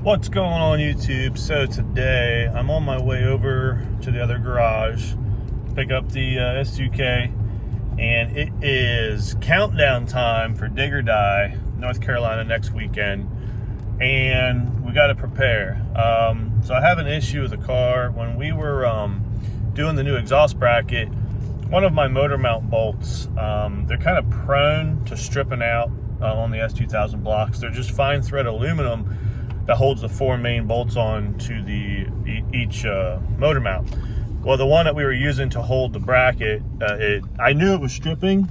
What's going on YouTube? So today I'm on my way over to the other garage, pick up the S2K, and it is countdown time for Dig or Die, North Carolina next weekend, and we got to prepare. So I have an issue with the car. When we were doing the new exhaust bracket, one of my motor mount bolts, they're kind of prone to stripping out on the S2000 blocks. They're just fine thread aluminum that holds the four main bolts on to each motor mount. Well, the one that we were using to hold the bracket, I knew it was stripping,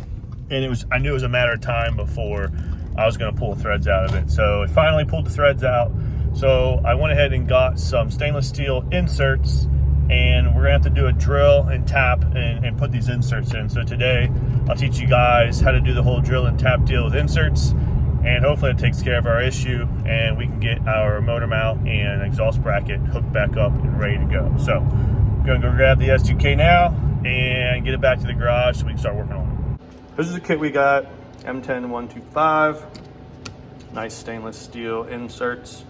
and I knew it was a matter of time before I was going to pull the threads out of it. So it finally pulled the threads out. So I went ahead and got some stainless steel inserts, and we're gonna have to do a drill and tap and put these inserts in. So today I'll teach you guys how to do the whole drill and tap deal with inserts, and hopefully it takes care of our issue and we can get our motor mount and exhaust bracket hooked back up and ready to go. So I'm gonna go grab the S2K now and get it back to the garage so we can start working on it. This is the kit we got, M10125, nice stainless steel inserts,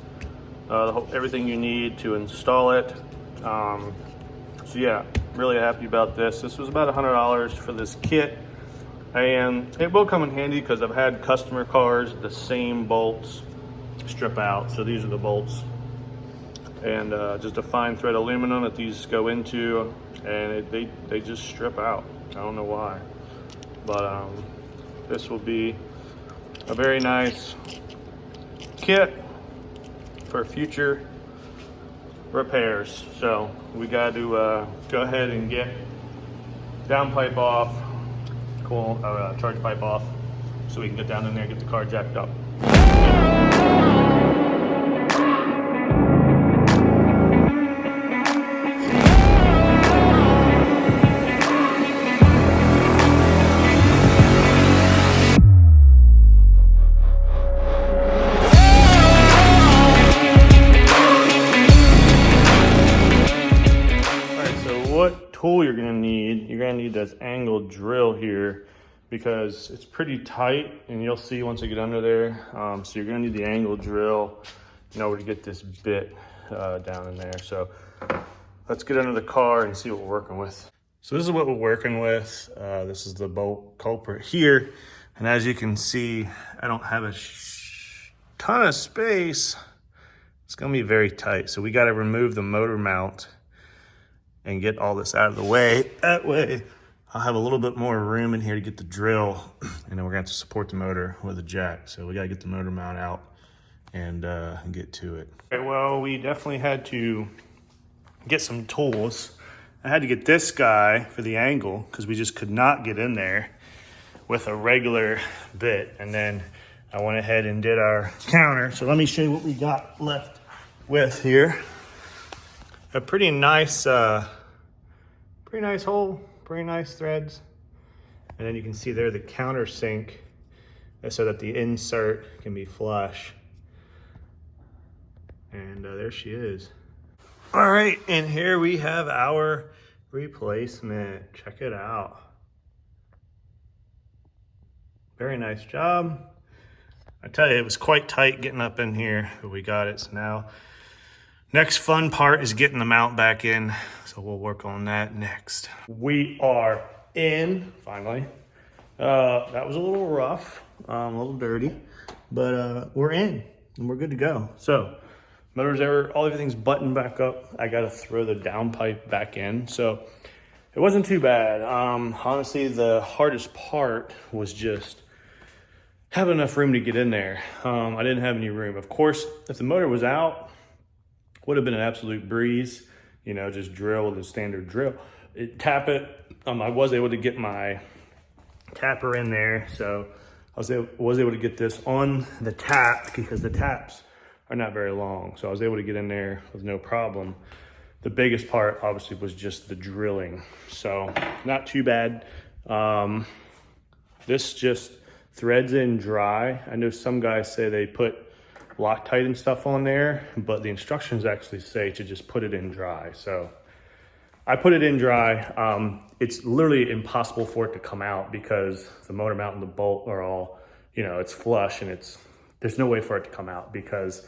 everything you need to install it. So yeah, really happy about this. This was about $100 for this kit, and it will come in handy because I've had customer cars the same bolts strip out. So these are the bolts, and just a fine thread aluminum that these go into, and they just strip out. I don't know why, but this will be a very nice kit for future repairs. So we got to go ahead and get downpipe off, charge pipe off, so we can get down in there and get the car jacked up. What tool you're gonna need this angled drill here, because it's pretty tight, and you'll see once I get under there. So you're gonna need the angled drill in order to get this bit down in there. So let's get under the car and see what we're working with. So this is what we're working with. This is the bolt culprit here, and as you can see, I don't have a ton of space. It's gonna be very tight, so we got to remove the motor mount and get all this out of the way. That way I'll have a little bit more room in here to get the drill, and then we're gonna have to support the motor with a jack. So we gotta get the motor mount out and get to it. Okay, well, we definitely had to get some tools. I had to get this guy for the angle because we just could not get in there with a regular bit. And then I went ahead and did our counter. So let me show you what we got left with here. A pretty nice hole, pretty nice threads. And then you can see there the countersink so that the insert can be flush. And there she is. All right, and here we have our replacement. Check it out. Very nice job. I tell you, it was quite tight getting up in here, but we got it. So now, next fun part is getting the mount back in, so we'll work on that next. We are in, finally. That was a little rough, a little dirty, but we're in, and we're good to go. So, everything's buttoned back up. I gotta throw the downpipe back in, so it wasn't too bad. Honestly, the hardest part was just having enough room to get in there. I didn't have any room. Of course, if the motor was out, would have been an absolute breeze, you know, just drill with a standard drill. Tap it. I was able to get my tapper in there, so I was able to get this on the tap because the taps are not very long. So I was able to get in there with no problem. The biggest part obviously was just the drilling. So not too bad. This just threads in dry. I know some guys say they put Loctite and stuff on there, but the instructions actually say to just put it in dry. So I put it in dry. It's literally impossible for it to come out because the motor mount and the bolt are all, you know, it's flush, and there's no way for it to come out because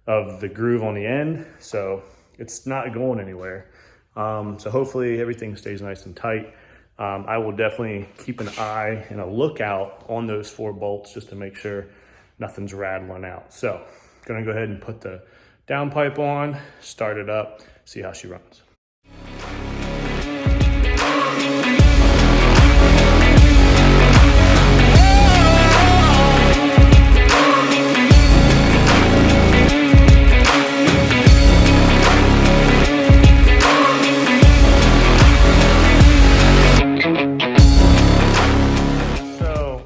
of the groove on the end, so it's not going anywhere. So hopefully everything stays nice and tight. I will definitely keep an eye and a lookout on those 4 bolts just to make sure nothing's rattling out. So gonna go ahead and put the downpipe on, start it up, see how she runs.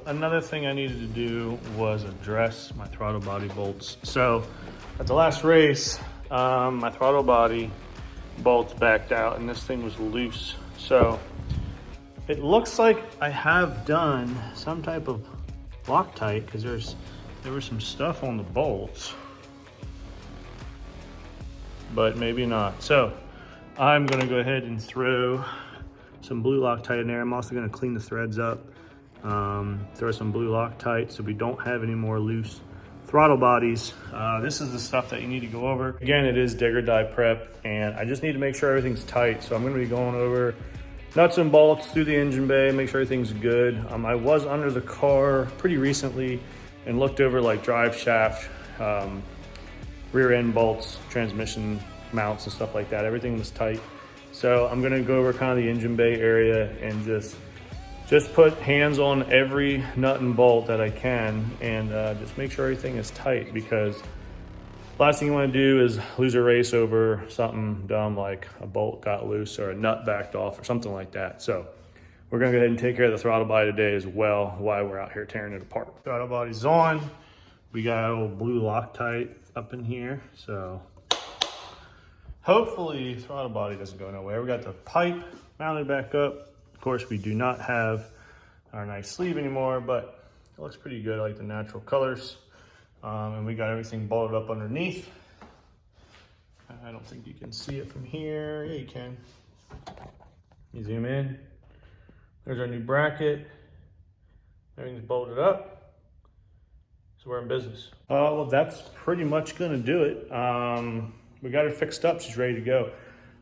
Another thing I needed to do was address my throttle body bolts. So at the last race, my throttle body bolts backed out and this thing was loose. So it looks like I have done some type of Loctite because there was some stuff on the bolts, but maybe not. So I'm gonna go ahead and throw some blue Loctite in there. I'm also gonna clean the threads up. Throw some blue Loctite so we don't have any more loose throttle bodies. This is the stuff that you need to go over. Again, it is digger die prep, and I just need to make sure everything's tight. So I'm going to be going over nuts and bolts through the engine bay, make sure everything's good. I was under the car pretty recently and looked over like drive shaft, rear end bolts, transmission mounts and stuff like that. Everything was tight. So I'm going to go over kind of the engine bay area and just put hands on every nut and bolt that I can and just make sure everything is tight, because last thing you want to do is lose a race over something dumb like a bolt got loose or a nut backed off or something like that. So we're gonna go ahead and take care of the throttle body today as well while we're out here tearing it apart. Throttle body's on. We got a little blue Loctite up in here. So hopefully throttle body doesn't go nowhere. We got the pipe mounted back up. Of course, we do not have our nice sleeve anymore, but it looks pretty good. I like the natural colors. And we got everything bolted up underneath. I don't think you can see it from here. Yeah, you can. You zoom in. There's our new bracket. Everything's bolted up. So we're in business. Well, that's pretty much gonna do it. We got her fixed up. She's ready to go.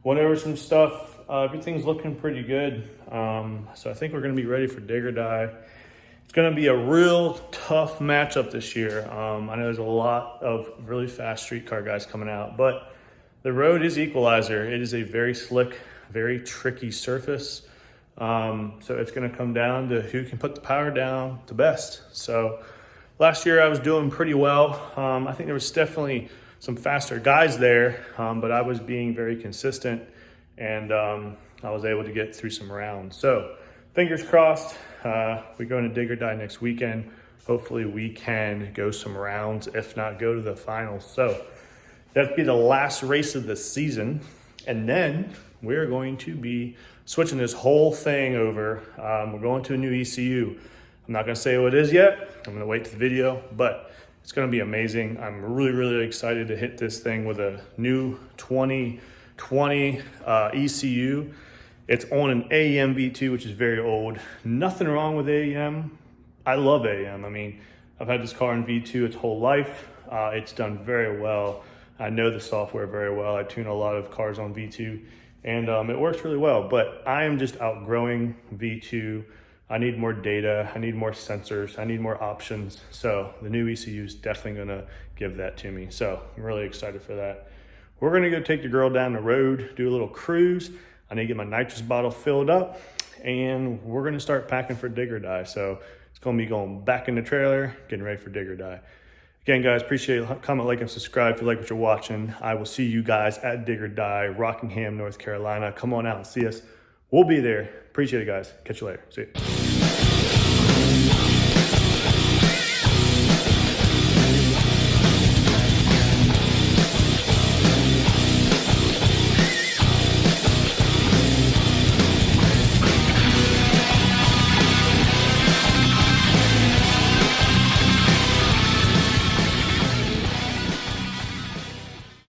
Went over some stuff. Everything's looking pretty good. So I think we're gonna be ready for digger die. It's gonna be a real tough matchup this year. I know there's a lot of really fast street car guys coming out, but the road is equalizer. It is a very slick, very tricky surface. So it's gonna come down to who can put the power down the best. So last year I was doing pretty well. I think there was definitely some faster guys there, but I was being very consistent, and I was able to get through some rounds. So fingers crossed, we go into digger die next weekend. Hopefully we can go some rounds, if not go to the finals. So that'd be the last race of the season. And then we're going to be switching this whole thing over. We're going to a new ECU. I'm not gonna say what it is yet. I'm gonna wait to the video, but it's gonna be amazing. I'm really, really excited to hit this thing with a new 2020 ECU. It's on an AEM V2, which is very old. Nothing wrong with AEM. I love AEM. I mean, I've had this car in V2 its whole life. It's done very well. I know the software very well. I tune a lot of cars on V2, and it works really well, but I am just outgrowing V2. I need more data, I need more sensors, I need more options. So the new ECU is definitely gonna give that to me. So I'm really excited for that. We're gonna go take the girl down the road, do a little cruise. I need to get my nitrous bottle filled up, and we're gonna start packing for digger die. So it's gonna be going back in the trailer, getting ready for digger die. Again, guys, appreciate it. Comment, like, and subscribe if you like what you're watching. I will see you guys at Digger Die, Rockingham, North Carolina. Come on out and see us. We'll be there. Appreciate it, guys. Catch you later. See you.